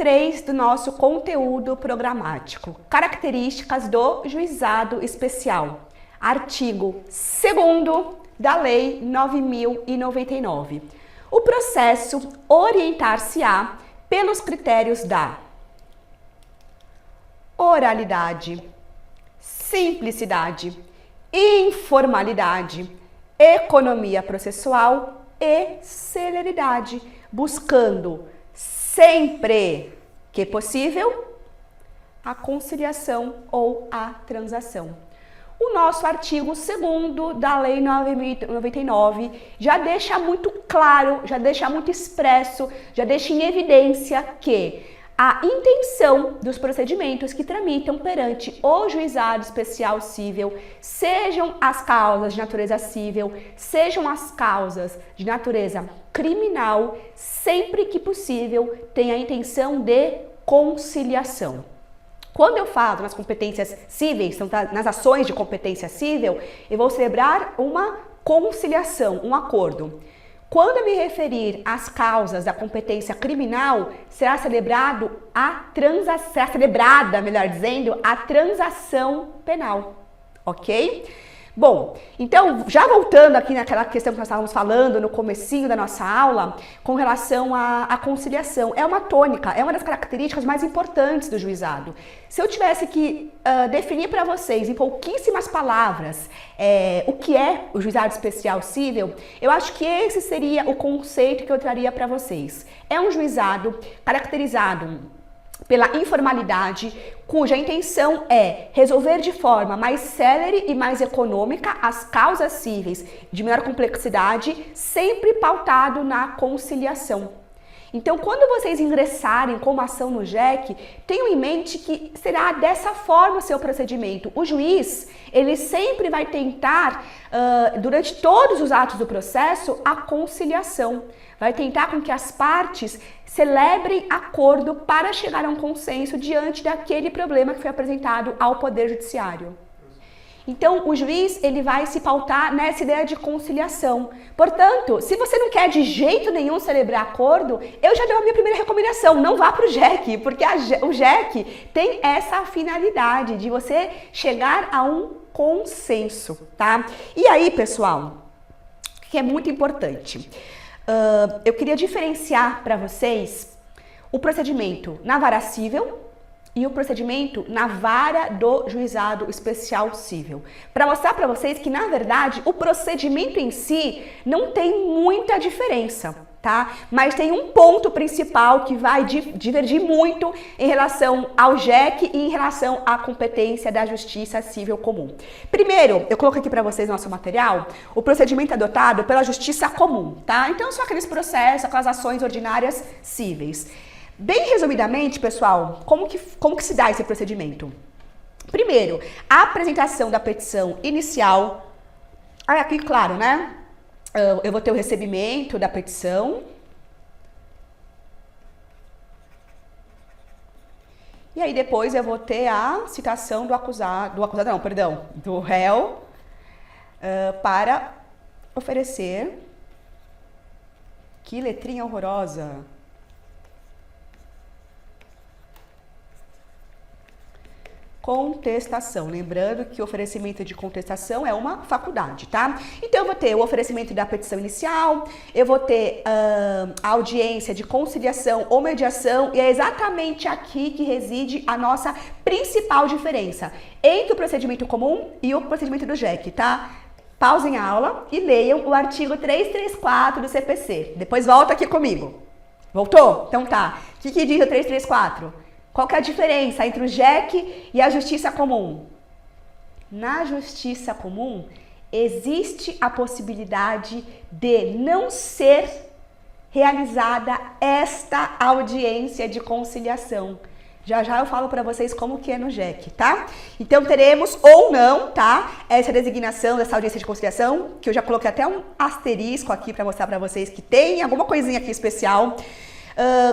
3 do nosso conteúdo programático. Características do juizado especial. Artigo 2º da Lei 9.099. O processo orientar-se-á pelos critérios da oralidade, simplicidade, informalidade, economia processual e celeridade, buscando sempre que possível a conciliação ou a transação. O nosso artigo 2º da Lei 9.099 já deixa muito claro, já deixa muito expresso, já deixa em evidência que a intenção dos procedimentos que tramitam perante o juizado especial cível, sejam as causas de natureza cível, sejam as causas de natureza criminal, sempre que possível, tem a intenção de conciliação. Quando eu falo nas competências cíveis, nas ações de competência cível, eu vou celebrar uma conciliação, um acordo. Quando eu me referir às causas da competência criminal, será celebrada, melhor dizendo, a transação penal, ok? Bom, então, já voltando aqui naquela questão que nós estávamos falando no comecinho da nossa aula, com relação à conciliação, é uma tônica, é uma das características mais importantes do juizado. Se eu tivesse que definir para vocês, em pouquíssimas palavras, o que é o juizado especial cível, eu acho que esse seria o conceito que eu traria para vocês. É um juizado caracterizado pela informalidade, cuja intenção é resolver de forma mais célere e mais econômica as causas cíveis de menor complexidade, sempre pautado na conciliação. Então, quando vocês ingressarem com uma ação no JEC, tenham em mente que será dessa forma o seu procedimento. O juiz, ele sempre vai tentar, durante todos os atos do processo, a conciliação. Vai tentar com que as partes celebrem acordo para chegar a um consenso diante daquele problema que foi apresentado ao Poder Judiciário. Então, o juiz, ele vai se pautar nessa ideia de conciliação. Portanto, se você não quer de jeito nenhum celebrar acordo, eu já dou a minha primeira recomendação, não vá para o JEC, porque o JEC tem essa finalidade de você chegar a um consenso, tá? E aí, pessoal, que é muito importante, eu queria diferenciar para vocês o procedimento na vara cível e o procedimento na vara do juizado especial cível. Para mostrar para vocês que, na verdade, o procedimento em si não tem muita diferença, tá? Mas tem um ponto principal que vai divergir muito em relação ao JEC e em relação à competência da Justiça Civil Comum. Primeiro, eu coloco aqui para vocês no nosso material o procedimento adotado pela Justiça Comum, tá? Então, são aqueles processos, aquelas ações ordinárias cíveis. Bem resumidamente, pessoal, como que se dá esse procedimento? Primeiro, a apresentação da petição inicial. Aqui, claro, né? Eu vou ter o recebimento da petição. E aí depois eu vou ter a citação do réu para oferecer. Que letrinha horrorosa! Contestação. Lembrando que o oferecimento de contestação é uma faculdade, tá? Então, eu vou ter o oferecimento da petição inicial, eu vou ter a audiência de conciliação ou mediação, e é exatamente aqui que reside a nossa principal diferença entre o procedimento comum e o procedimento do JEC, tá? Pausem a aula e leiam o artigo 334 do CPC. Depois volta aqui comigo. Voltou? Então tá. O que diz o 334? Qual que é a diferença entre o JEC e a Justiça Comum? Na Justiça Comum, existe a possibilidade de não ser realizada esta audiência de conciliação. Já já eu falo para vocês como que é no JEC, tá? Então teremos ou não, tá? Essa designação dessa audiência de conciliação, que eu já coloquei até um asterisco aqui para mostrar para vocês que tem alguma coisinha aqui especial.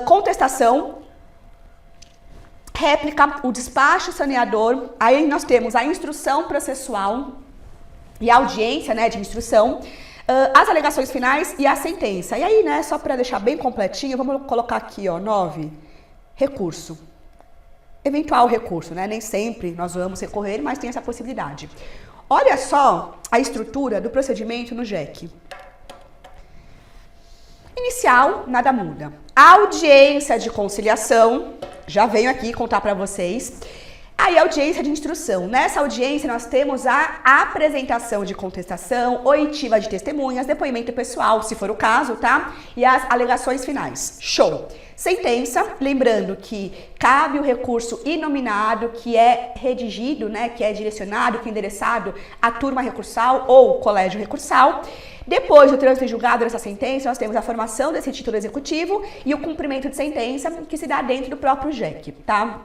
Contestação. Réplica, o despacho saneador, aí nós temos a instrução processual e a audiência, né, de instrução, as alegações finais e a sentença. E aí, né, só para deixar bem completinho, vamos colocar aqui, ó, 9. recurso. Eventual recurso, né? Nem sempre nós vamos recorrer, mas tem essa possibilidade. Olha só a estrutura do procedimento no JEC. Inicial, nada muda. Audiência de conciliação, já venho aqui contar para vocês. Aí, audiência de instrução. Nessa audiência, nós temos a apresentação de contestação, oitiva de testemunhas, depoimento pessoal, se for o caso, tá? E as alegações finais. Show! Sentença, lembrando que cabe o recurso inominado, que é redigido, né, que é direcionado, que é endereçado à turma recursal ou colégio recursal. Depois do trânsito em julgado dessa sentença, nós temos a formação desse título executivo e o cumprimento de sentença, que se dá dentro do próprio JEC, tá?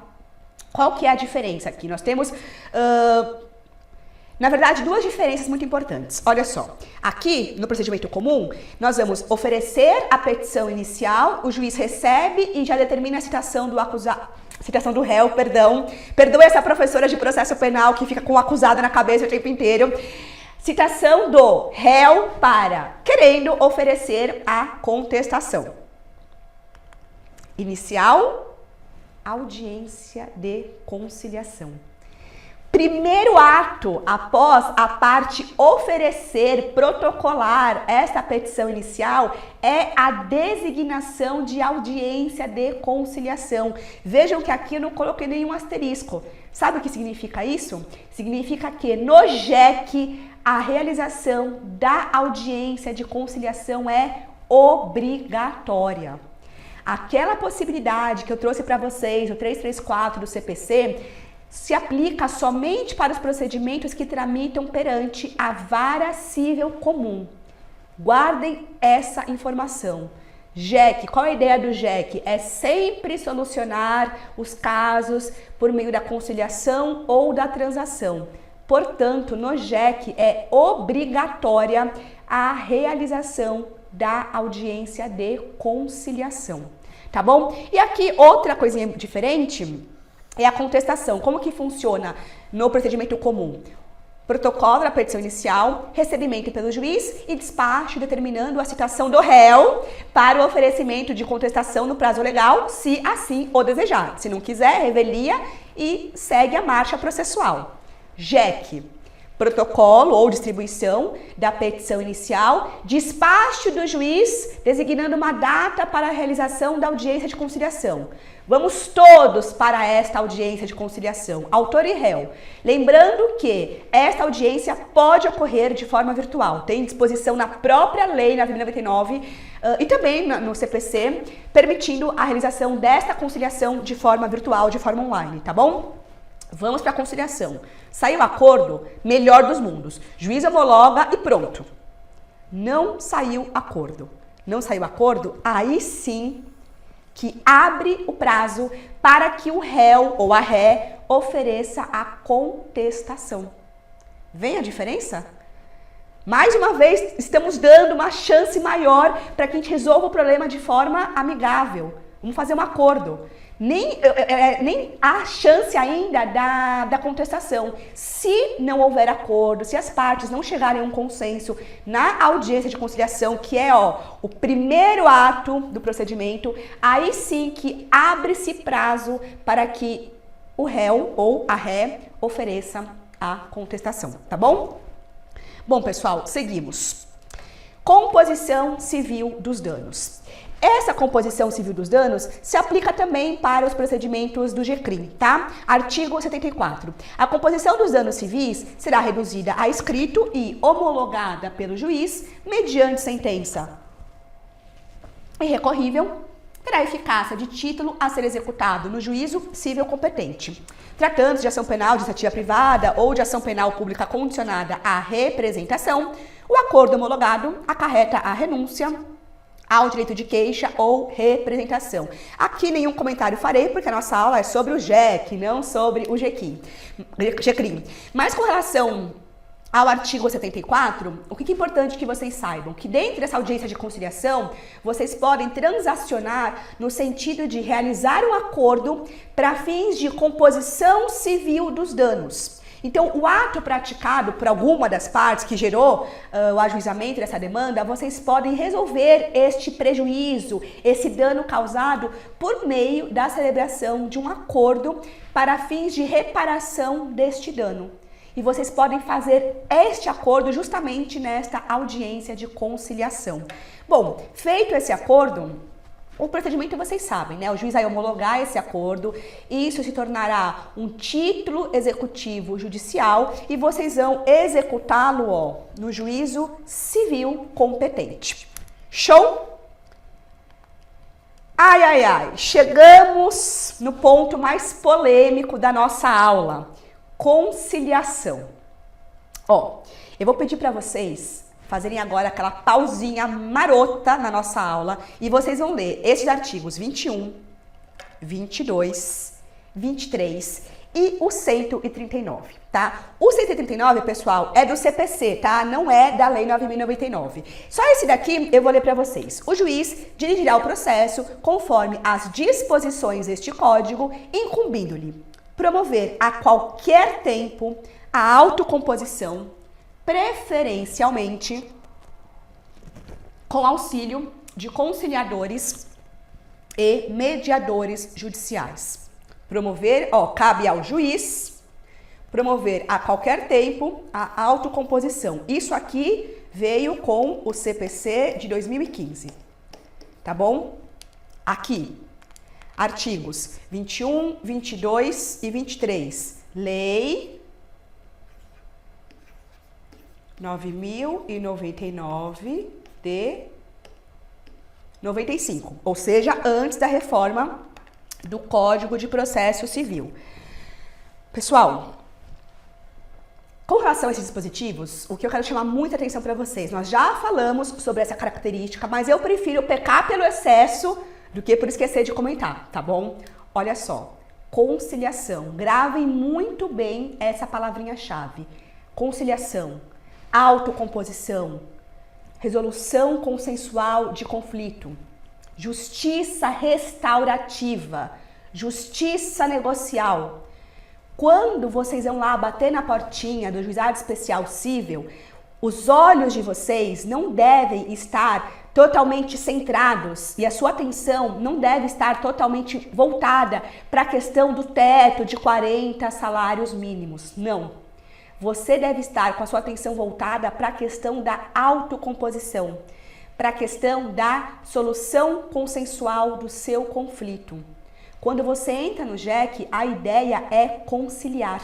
Qual que é a diferença aqui? Nós temos, na verdade, duas diferenças muito importantes. Olha só, aqui no procedimento comum, nós vamos oferecer a petição inicial, o juiz recebe e já determina a citação do acusado. Citação do réu, perdão. Perdoe essa professora de processo penal que fica com o acusado na cabeça o tempo inteiro. Citação do réu para querendo oferecer a contestação. Inicial, audiência de conciliação. Primeiro ato após a parte oferecer, protocolar essa petição inicial é a designação de audiência de conciliação. Vejam que aqui eu não coloquei nenhum asterisco. Sabe o que significa isso? Significa que no JEC a realização da audiência de conciliação é obrigatória. Aquela possibilidade que eu trouxe para vocês, o 334 do CPC, se aplica somente para os procedimentos que tramitam perante a vara civil comum. Guardem essa informação. JEC, qual é a ideia do JEC? É sempre solucionar os casos por meio da conciliação ou da transação. Portanto, no JEC é obrigatória a realização da audiência de conciliação. Tá bom? E aqui outra coisinha diferente é a contestação. Como que funciona no procedimento comum? Protocolo da petição inicial, recebimento pelo juiz e despacho determinando a citação do réu para o oferecimento de contestação no prazo legal, se assim o desejar. Se não quiser, revelia e segue a marcha processual. JEC. Protocolo ou distribuição da petição inicial, despacho do juiz designando uma data para a realização da audiência de conciliação. Vamos todos para esta audiência de conciliação, autor e réu. Lembrando que esta audiência pode ocorrer de forma virtual, tem disposição na própria lei, na 99, e também no CPC, permitindo a realização desta conciliação de forma virtual, de forma online, tá bom? Vamos para a conciliação. Saiu acordo, melhor dos mundos. Juiz homologa e pronto. Não saiu acordo. Não saiu acordo, aí sim que abre o prazo para que o réu ou a ré ofereça a contestação. Vem a diferença? Mais uma vez, estamos dando uma chance maior para que a gente resolva o problema de forma amigável. Vamos fazer um acordo. Nem há chance ainda da contestação. Se não houver acordo, se as partes não chegarem a um consenso na audiência de conciliação, que é o primeiro ato do procedimento, aí sim que abre-se prazo para que o réu ou a ré ofereça a contestação, tá bom? Bom, pessoal, seguimos. Composição civil dos danos. Essa composição civil dos danos se aplica também para os procedimentos do GCRIM, tá? Artigo 74. A composição dos danos civis será reduzida a escrito e homologada pelo juiz mediante sentença irrecorrível, terá eficácia de título a ser executado no juízo civil competente. Tratando-se de ação penal de iniciativa privada ou de ação penal pública condicionada à representação, o acordo homologado acarreta a renúncia ao direito de queixa ou representação. Aqui nenhum comentário farei, porque a nossa aula é sobre o JEC, não sobre o GCRIM. Mas com relação ao artigo 74, o que é importante que vocês saibam? Que dentro dessa audiência de conciliação, vocês podem transacionar no sentido de realizar um acordo para fins de composição civil dos danos. Então, o ato praticado por alguma das partes que gerou o ajuizamento dessa demanda, vocês podem resolver este prejuízo, esse dano causado por meio da celebração de um acordo para fins de reparação deste dano. E vocês podem fazer este acordo justamente nesta audiência de conciliação. Bom, feito esse acordo, o procedimento vocês sabem, né? O juiz vai homologar esse acordo, isso se tornará um título executivo judicial e vocês vão executá-lo no juízo civil competente. Show? Ai, ai, ai, chegamos no ponto mais polêmico da nossa aula. Conciliação. Eu vou pedir para vocês fazerem agora aquela pausinha marota na nossa aula e vocês vão ler esses artigos 21, 22, 23 e o 139, tá? O 139, pessoal, é do CPC, tá? Não é da Lei 9.099. Só esse daqui eu vou ler para vocês. O juiz dirigirá o processo conforme as disposições deste código, incumbindo-lhe promover a qualquer tempo a autocomposição, preferencialmente com auxílio de conciliadores e mediadores judiciais. Promover, cabe ao juiz promover a qualquer tempo a autocomposição. Isso aqui veio com o CPC de 2015, tá bom? Aqui. Artigos 21, 22 e 23. Lei 9.099 de 95, ou seja, antes da reforma do Código de Processo Civil. Pessoal, com relação a esses dispositivos, o que eu quero chamar muita atenção para vocês, nós já falamos sobre essa característica, mas eu prefiro pecar pelo excesso do que por esquecer de comentar, tá bom? Olha só, conciliação. Gravem muito bem essa palavrinha-chave. Conciliação, autocomposição, resolução consensual de conflito, justiça restaurativa, justiça negocial. Quando vocês vão lá bater na portinha do Juizado Especial Cível, os olhos de vocês não devem estar totalmente centrados e a sua atenção não deve estar totalmente voltada para a questão do teto de 40 salários mínimos. Não. Você deve estar com a sua atenção voltada para a questão da autocomposição, para a questão da solução consensual do seu conflito. Quando você entra no JEC, a ideia é conciliar.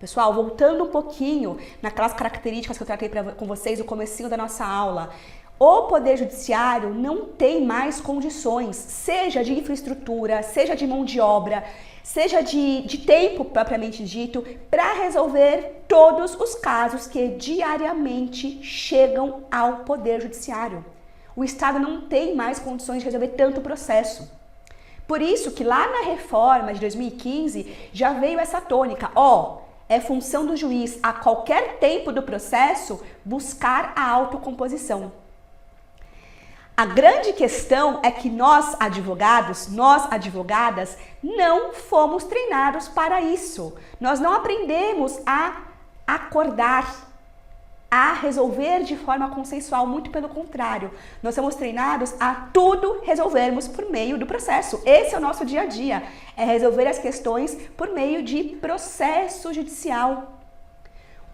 Pessoal, voltando um pouquinho naquelas características que eu tratei com vocês no comecinho da nossa aula, o Poder Judiciário não tem mais condições, seja de infraestrutura, seja de mão de obra, seja de tempo propriamente dito, para resolver todos os casos que diariamente chegam ao Poder Judiciário. O Estado não tem mais condições de resolver tanto processo. Por isso que lá na reforma de 2015 já veio essa tônica, é função do juiz, a qualquer tempo do processo, buscar a autocomposição. A grande questão é que nós, advogados, nós, advogadas, não fomos treinados para isso. Nós não aprendemos a acordar, a resolver de forma consensual, muito pelo contrário. Nós somos treinados a tudo resolvermos por meio do processo. Esse é o nosso dia a dia, é resolver as questões por meio de processo judicial.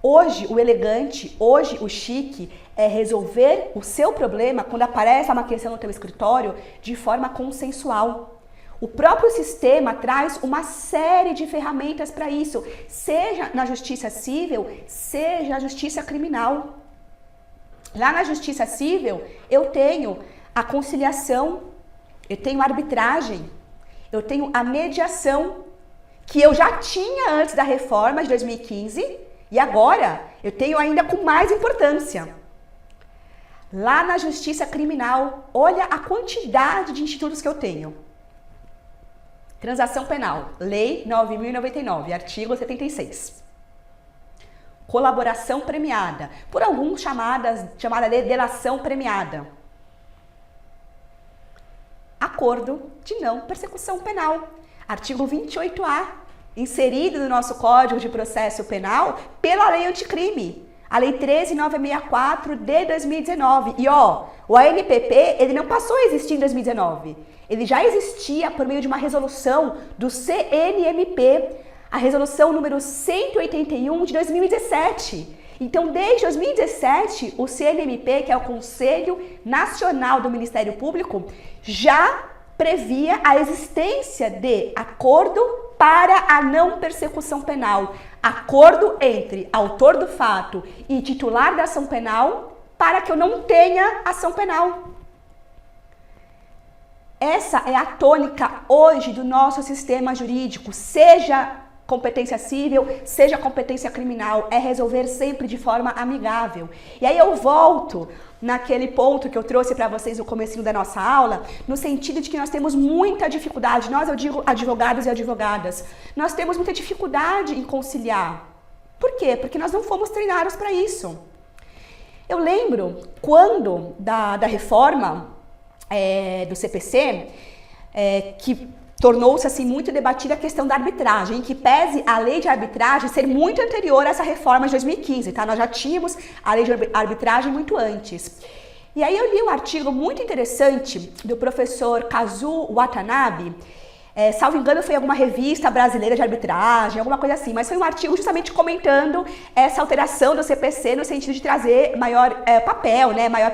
Hoje, o elegante, hoje, o chique é resolver o seu problema quando aparece uma questão no teu escritório de forma consensual. O próprio sistema traz uma série de ferramentas para isso, seja na justiça civil, seja na justiça criminal. Lá na justiça civil, eu tenho a conciliação, eu tenho a arbitragem, eu tenho a mediação, que eu já tinha antes da reforma de 2015, e agora eu tenho ainda com mais importância. Lá na justiça criminal, olha a quantidade de institutos que eu tenho. Transação penal, Lei 9.099, artigo 76. Colaboração premiada, por alguns chamada de delação premiada. Acordo de não persecução penal, artigo 28A. inserido no nosso Código de Processo Penal pela Lei Anticrime, a Lei 13.964 de 2019. E o ANPP, ele não passou a existir em 2019. Ele já existia por meio de uma resolução do CNMP, a resolução número 181 de 2017. Então, desde 2017, o CNMP, que é o Conselho Nacional do Ministério Público, já previa a existência de acordo para a não persecução penal. Acordo entre autor do fato e titular da ação penal para que eu não tenha ação penal. Essa é a tônica hoje do nosso sistema jurídico, seja competência civil, seja competência criminal, é resolver sempre de forma amigável. E aí eu volto naquele ponto que eu trouxe para vocês no comecinho da nossa aula, no sentido de que nós temos muita dificuldade, nós, eu digo advogados e advogadas, nós temos muita dificuldade em conciliar. Por quê? Porque nós não fomos treinados para isso. Eu lembro quando da reforma do CPC, que tornou-se assim muito debatida a questão da arbitragem, em que pese a lei de arbitragem ser muito anterior a essa reforma de 2015, tá? Nós já tínhamos a lei de arbitragem muito antes. E aí eu li um artigo muito interessante do professor Kazuo Watanabe, salvo engano foi alguma revista brasileira de arbitragem, alguma coisa assim, mas foi um artigo justamente comentando essa alteração do CPC no sentido de trazer maior papel, né, maior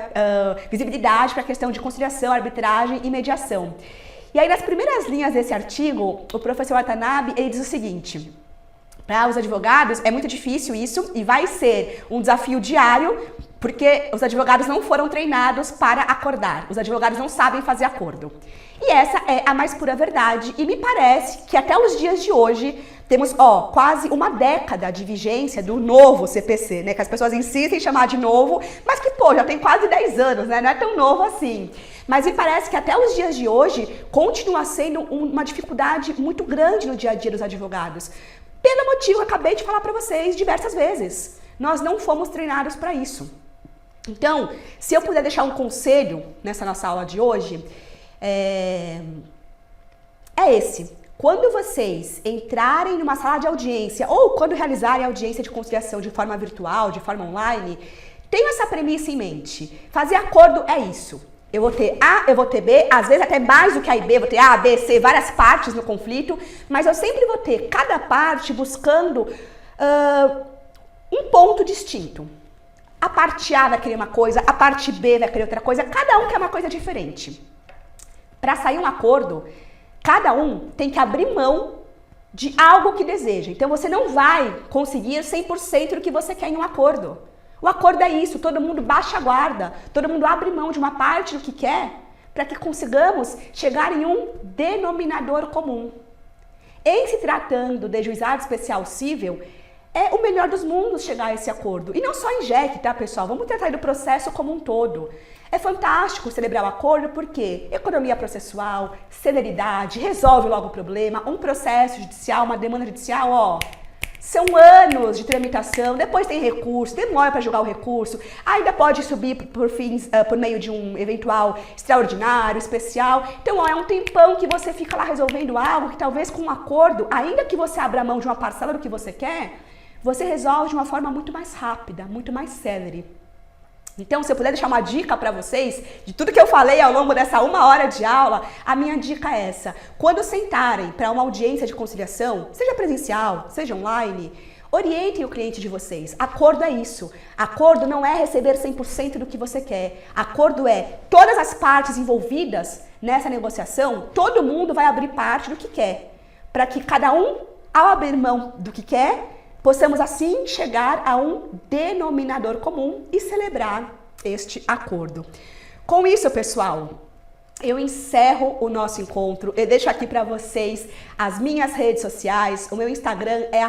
visibilidade para a questão de conciliação, arbitragem e mediação. E aí, nas primeiras linhas desse artigo, o professor Watanabe, ele diz o seguinte: para os advogados é muito difícil isso e vai ser um desafio diário, porque os advogados não foram treinados para acordar, os advogados não sabem fazer acordo. E essa é a mais pura verdade, e me parece que até os dias de hoje temos quase uma década de vigência do novo CPC, né? Que as pessoas insistem em chamar de novo, mas que já tem quase 10 anos, né? Não é tão novo assim. Mas me parece que até os dias de hoje continua sendo uma dificuldade muito grande no dia a dia dos advogados. Pelo motivo que eu acabei de falar para vocês diversas vezes. Nós não fomos treinados para isso. Então, se eu puder deixar um conselho nessa nossa aula de hoje, é esse. Quando vocês entrarem numa sala de audiência ou quando realizarem audiência de conciliação de forma virtual, de forma online, tenham essa premissa em mente. Fazer acordo é isso. Eu vou ter A, eu vou ter B, às vezes até mais do que A e B, vou ter A, B, C, várias partes no conflito, mas eu sempre vou ter cada parte buscando um ponto distinto. A parte A vai querer uma coisa, a parte B vai querer outra coisa, cada um quer uma coisa diferente. Para sair um acordo, cada um tem que abrir mão de algo que deseja. Então você não vai conseguir 100% do que você quer em um acordo. O acordo é isso, todo mundo baixa a guarda, todo mundo abre mão de uma parte do que quer para que consigamos chegar em um denominador comum. Em se tratando de juizado especial cível, é o melhor dos mundos chegar a esse acordo. E não só em JEC, tá, pessoal? Vamos tratar do processo como um todo. É fantástico celebrar o acordo porque economia processual, celeridade, resolve logo o problema, um processo judicial, uma demanda judicial, são anos de tramitação, depois tem recurso, demora para julgar o recurso, ainda pode subir por meio de um eventual extraordinário, especial. Então, é um tempão que você fica lá resolvendo algo que talvez com um acordo, ainda que você abra mão de uma parcela do que você quer, você resolve de uma forma muito mais rápida, muito mais célere. Então, se eu puder deixar uma dica para vocês, de tudo que eu falei ao longo dessa 1 hora de aula, a minha dica é essa. Quando sentarem para uma audiência de conciliação, seja presencial, seja online, orientem o cliente de vocês. Acordo é isso. Acordo não é receber 100% do que você quer. Acordo é todas as partes envolvidas nessa negociação, todo mundo vai abrir parte do que quer. Para que cada um, ao abrir mão do que quer, possamos assim chegar a um denominador comum e celebrar este acordo. Com isso, pessoal, eu encerro o nosso encontro. Eu deixo aqui para vocês as minhas redes sociais. O meu Instagram é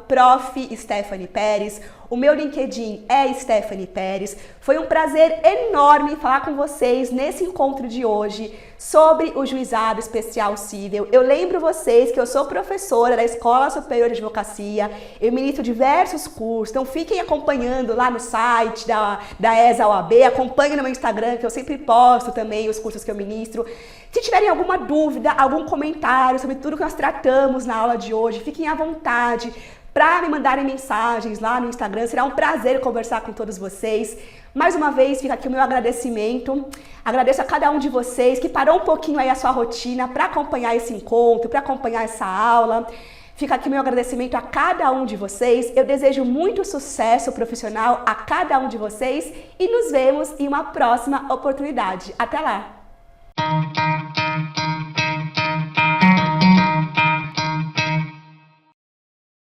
@prof.Stephanie Peres. O meu LinkedIn é Stephanie Pérez. Foi um prazer enorme falar com vocês nesse encontro de hoje sobre o Juizado Especial Cível. Eu lembro vocês que eu sou professora da Escola Superior de Advocacia, eu ministro diversos cursos, então fiquem acompanhando lá no site da ESA OAB, acompanhem no meu Instagram, que eu sempre posto também os cursos que eu ministro. Se tiverem alguma dúvida, algum comentário sobre tudo que nós tratamos na aula de hoje, fiquem à vontade para me mandarem mensagens lá no Instagram. Será um prazer conversar com todos vocês. Mais uma vez, fica aqui o meu agradecimento. Agradeço a cada um de vocês que parou um pouquinho aí a sua rotina para acompanhar esse encontro, para acompanhar essa aula. Fica aqui o meu agradecimento a cada um de vocês. Eu desejo muito sucesso profissional a cada um de vocês e nos vemos em uma próxima oportunidade. Até lá!